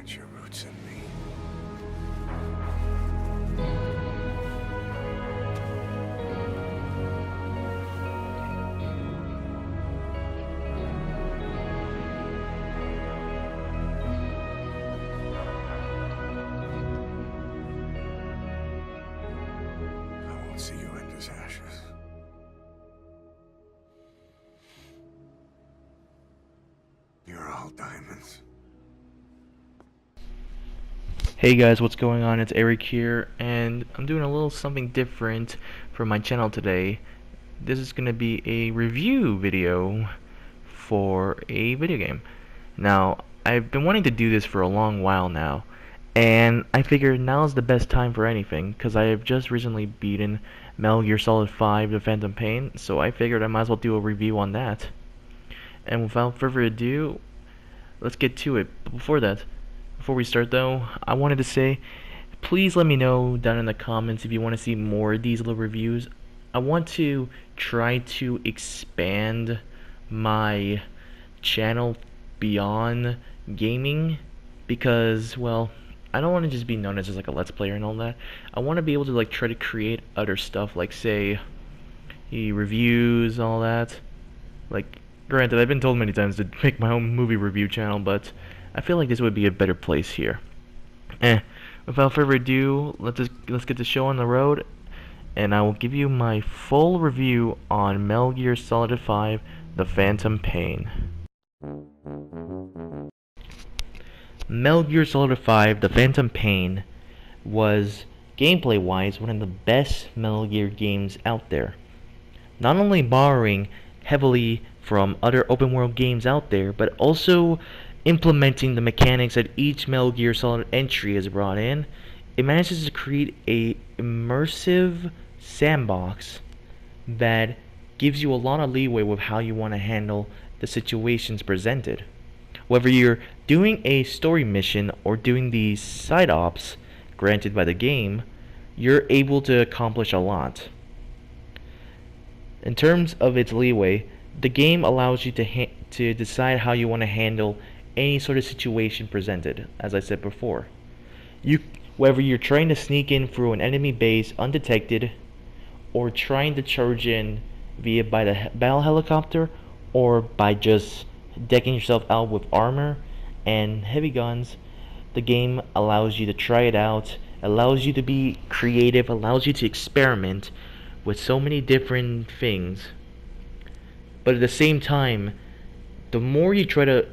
Put your roots in me. I won't see you end as ashes. You're all diamonds. Hey guys, what's going on? It's Erik here, and I'm doing a little something different for my channel today. This is gonna be a review video for a video game. Now, I've been wanting to do this for a long while now, and I figured now's the best time for anything, because I have just recently beaten Metal Gear Solid 5 The Phantom Pain, so I figured I might as well do a review on that. And without further ado, let's get to it. But before we start though, I wanted to say, please let me know down in the comments if you want to see more of these little reviews. I want to try to expand my channel beyond gaming because, well, I don't want to just be known as just like a let's player and all that. I want to be able to like try to create other stuff like say reviews, all that. Like, granted, I've been told many times to make my own movie review channel, but I feel like this would be a better place here. Without further ado, let's get the show on the road, and I will give you my full review on Metal Gear Solid 5: The Phantom Pain. Metal Gear Solid 5: The Phantom Pain was, gameplay-wise, one of the best Metal Gear games out there. Not only borrowing heavily from other open world games out there, but also implementing the mechanics that each Metal Gear Solid entry has brought in. It manages to create a immersive sandbox that gives you a lot of leeway with how you want to handle the situations presented. Whether you're doing a story mission or doing these side ops granted by the game, you're able to accomplish a lot. In terms of its leeway, the game allows you to decide how you want to handle any sort of situation presented, as I said before. Whether you're trying to sneak in through an enemy base undetected, or trying to charge in via by the battle helicopter, or by just decking yourself out with armor and heavy guns, the game allows you to try it out, allows you to be creative, allows you to experiment with so many different things. But at the same time, the more you try to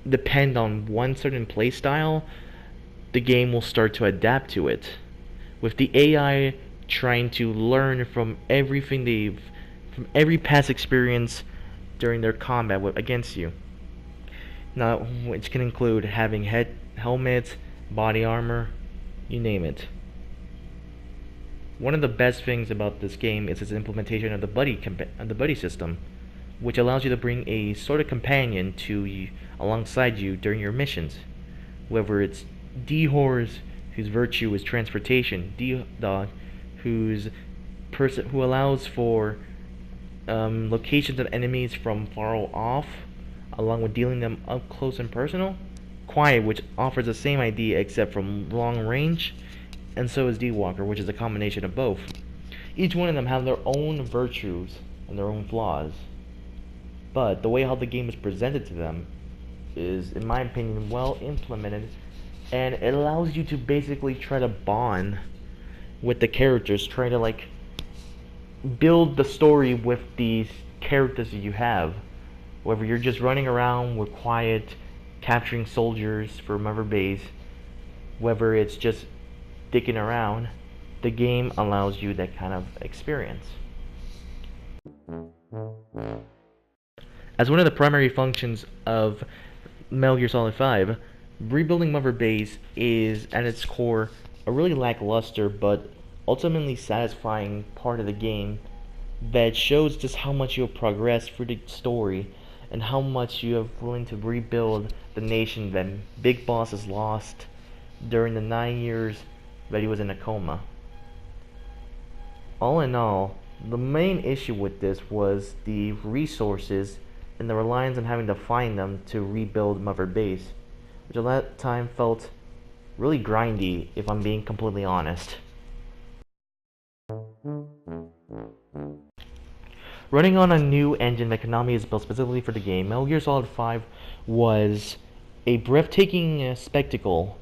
depend on one certain playstyle, the game will start to adapt to it. With the AI trying to learn from from every past experience during their combat against you. Now, which can include having helmets, body armor, you name it. One of the best things about this game is its implementation of the buddy system, which allows you to bring a sort of companion alongside you during your missions. Whether it's D-Horse, whose virtue is transportation, D-Dog, who allows for locations of enemies from far off, along with dealing them up close and personal. Quiet, which offers the same idea except from long range, and so is D-Walker, which is a combination of both. Each one of them have their own virtues and their own flaws, but the way how the game is presented to them is, in my opinion, well implemented, and it allows you to basically try to bond with the characters, try to like build the story with these characters that you have. Whether you're just running around with quiet, capturing soldiers for Mother Base, whether it's just dicking around, the game allows you that kind of experience. As one of the primary functions of Metal Gear Solid 5, rebuilding Mother Base is, at its core, a really lackluster but ultimately satisfying part of the game that shows just how much you have progressed through the story and how much you are willing to rebuild the nation that Big Boss has lost during the 9 years that he was in a coma. All in all, the main issue with this was the resources and the reliance on having to find them to rebuild Mother Base, which at that time felt really grindy, if I'm being completely honest. Running on a new engine that Konami has built specifically for the game, Metal Gear Solid 5 was a breathtaking spectacle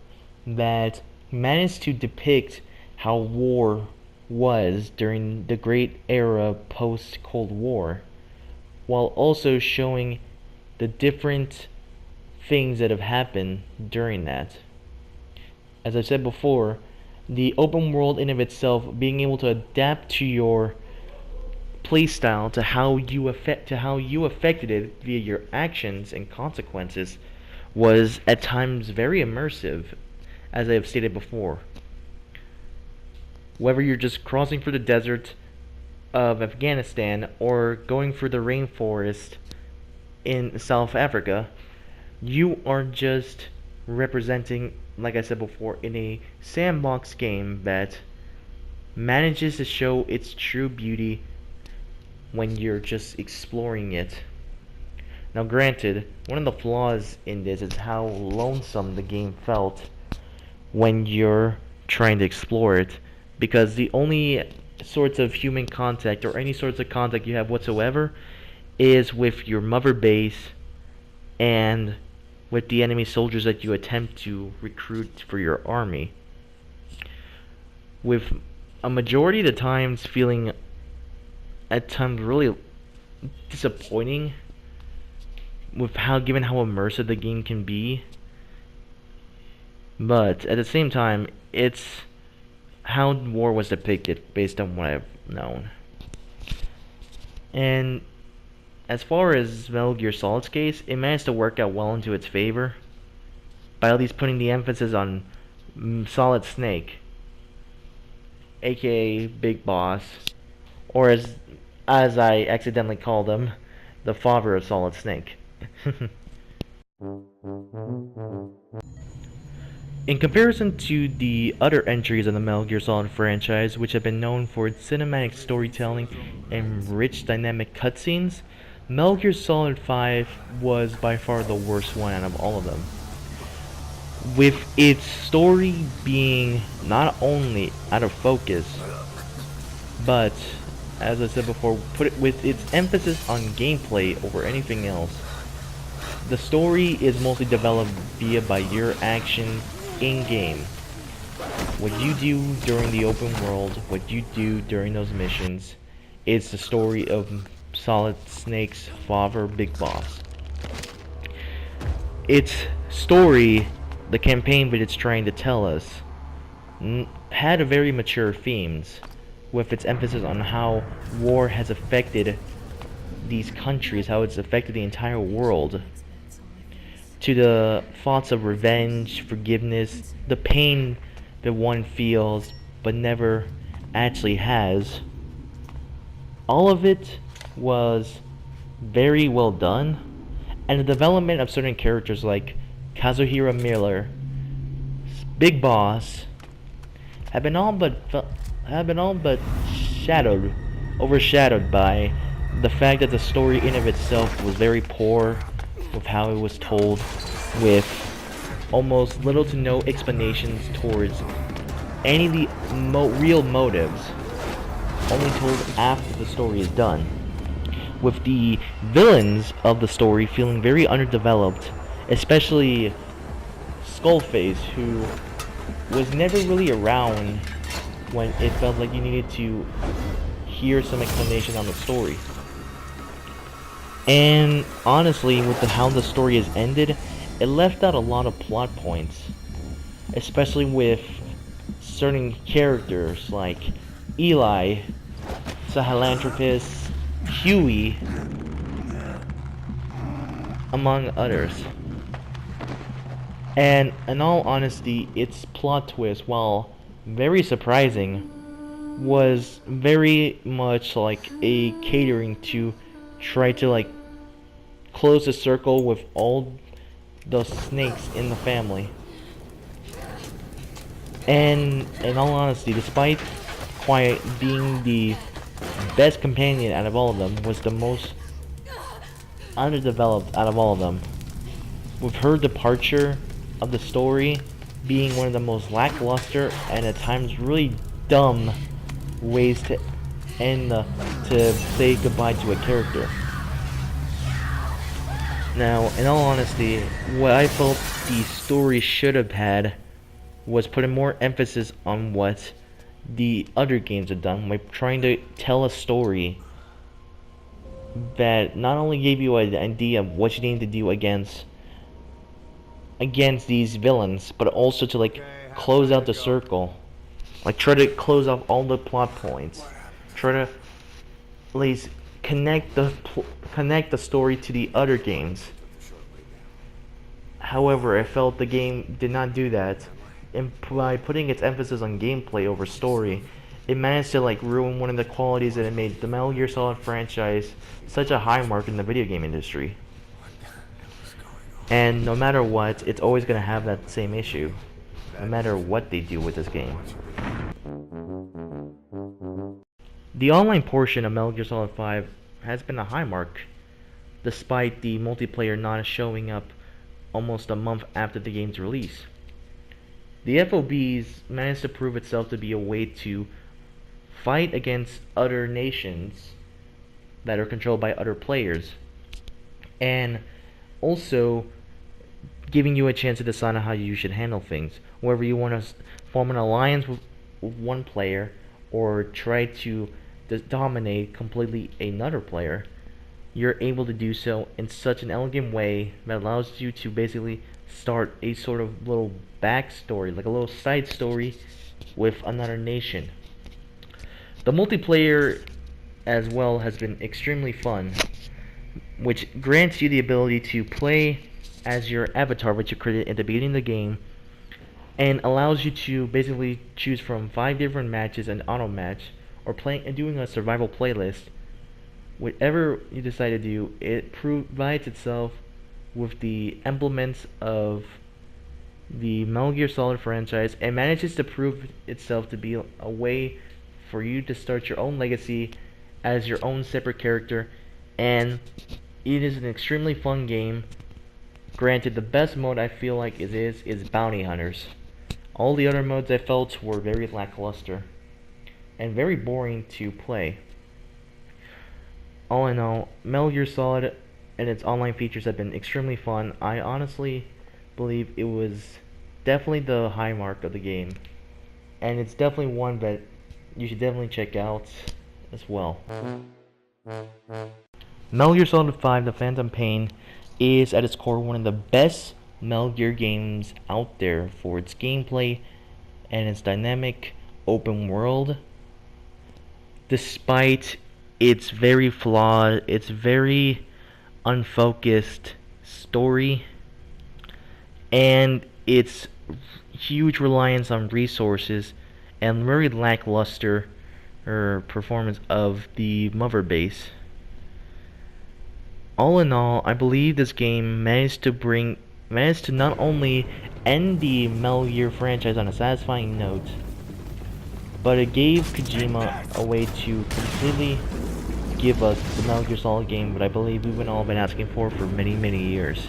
that managed to depict how war was during the great era post-Cold War, while also showing the different things that have happened during that. As I said before, the open world in of itself, being able to adapt to your playstyle, to how you affected it via your actions and consequences, was at times very immersive, as I have stated before. Whether you're just crossing through the desert of Afghanistan or going through the rainforest in South Africa, you are just representing, like I said before, in a sandbox game that manages to show its true beauty when you're just exploring it. Now granted, one of the flaws in this is how lonesome the game felt when you're trying to explore it, because the only sorts of human contact or any sorts of contact you have whatsoever is with your mother base and with the enemy soldiers that you attempt to recruit for your army, with a majority of the times feeling at times really disappointing with given how immersive the game can be. But at the same time, it's how war was depicted based on what I've known. And as far as Metal Gear Solid's case, it managed to work out well into its favor by at least putting the emphasis on Solid Snake, aka Big Boss, or as I accidentally called him, the father of Solid Snake. In comparison to the other entries in the Metal Gear Solid franchise, which have been known for its cinematic storytelling and rich dynamic cutscenes, Metal Gear Solid 5 was by far the worst one out of all of them, with its story being not only out of focus, but, as I said before, with its emphasis on gameplay over anything else. The story is mostly developed by your actions in-game. What you do during the open world, what you do during those missions, is the story of Solid Snake's father, Big Boss. Its story, the campaign that it's trying to tell us, had a very mature themes, with its emphasis on how war has affected these countries, how it's affected the entire world, to the thoughts of revenge, forgiveness, the pain that one feels but never actually has. All of it was very well done, and the development of certain characters like Kazuhira Miller, Big Boss, have been all but overshadowed by the fact that the story in of itself was very poor with how it was told, with almost little to no explanations towards any of the real motives, only told after the story is done, with the villains of the story feeling very underdeveloped, especially Skullface, who was never really around when it felt like you needed to hear some explanation on the story. And honestly, with how the story is ended, it left out a lot of plot points, especially with certain characters like Eli, Sahelanthropus, Huey, among others. And in all honesty, its plot twist, while very surprising, was very much like a catering to try to like close the circle with all the snakes in the family. And in all honesty, despite Quiet being the best companion out of all of them, was the most underdeveloped out of all of them. With her departure of the story being one of the most lackluster and at times really dumb ways to to say goodbye to a character. Now, in all honesty, what I felt the story should have had was putting more emphasis on what the other games have done, by trying to tell a story that not only gave you an idea of what you need to do against these villains, but also to like close out the circle, like try to close off all the plot points, try to at least connect the story to the other games. However, I felt the game did not do that, and by putting its emphasis on gameplay over story, it managed to like ruin one of the qualities that it made the Metal Gear Solid franchise such a high mark in the video game industry. And no matter what, it's always going to have that same issue, no matter what they do with this game. The online portion of Metal Gear Solid 5 has been a high mark, despite the multiplayer not showing up almost a month after the game's release. The FOBs managed to prove itself to be a way to fight against other nations that are controlled by other players, and also giving you a chance to decide on how you should handle things. Whether you want to form an alliance with one player or try to dominate completely another player, you're able to do so in such an elegant way that allows you to basically start a sort of little backstory, like a little side story with another nation. The multiplayer as well has been extremely fun, which grants you the ability to play as your avatar, which you created at the beginning of the game, and allows you to basically choose from 5 different matches and auto match, or playing and doing a survival playlist. Whatever you decide to do, it provides itself with the implements of the Metal Gear Solid franchise and manages to prove itself to be a way for you to start your own legacy as your own separate character, and it is an extremely fun game. Granted, the best mode I feel like is Bounty Hunters. All the other modes I felt were very lackluster and very boring to play. All in all, Metal Gear Solid and its online features have been extremely fun. I honestly believe it was definitely the high mark of the game, and it's definitely one that you should definitely check out as well. Metal Gear Solid 5: The Phantom Pain is at its core one of the best Metal Gear games out there for its gameplay and its dynamic open world. Despite its very flawed, its very unfocused story, and its huge reliance on resources and very lackluster performance of the mother base. All in all, I believe this game managed to not only end the Metal Gear franchise on a satisfying note, but it gave Kojima a way to completely give us the Metal Gear Solid game that I believe we've all been asking for many, many years.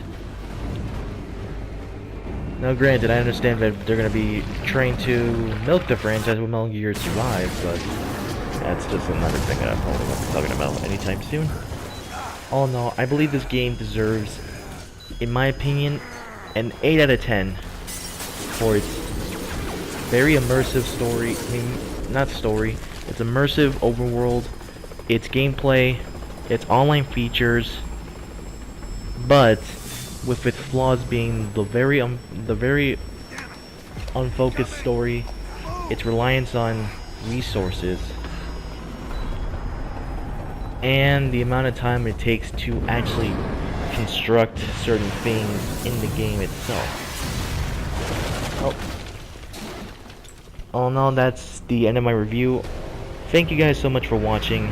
Now granted, I understand that they're going to be trying to milk the franchise with Metal Gear Survive, but that's just another thing that I'm probably not talking about anytime soon. All in all, I believe this game deserves, in my opinion, an 8 out of 10 for its very immersive story. It's immersive open world, its gameplay, its online features, but with its flaws being the very unfocused story, its reliance on resources, and the amount of time it takes to actually construct certain things in the game itself. All in all, that's the end of my review. Thank you guys so much for watching.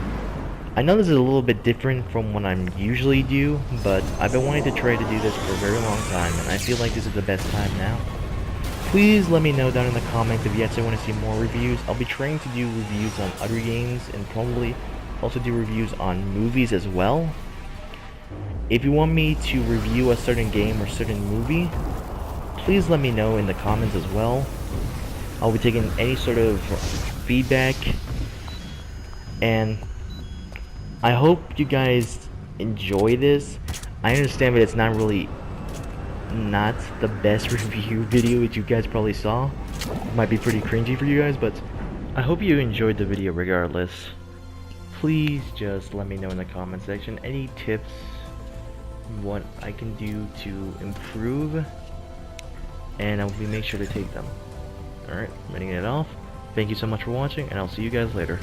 I know this is a little bit different from what I'm usually do, but I've been wanting to try to do this for a very long time, and I feel like this is the best time now. Please let me know down in the comments if you actually want to see more reviews. I'll be trying to do reviews on other games, and probably also do reviews on movies as well. If you want me to review a certain game or certain movie, please let me know in the comments as well. I'll be taking any sort of feedback, and I hope you guys enjoy this. I understand that it's not the best review video that you guys probably saw. It might be pretty cringy for you guys, but I hope you enjoyed the video regardless. Please just let me know in the comment section any tips, what I can do to improve, and I'll make sure to take them. Alright, I'm ending it off. Thank you so much for watching, and I'll see you guys later.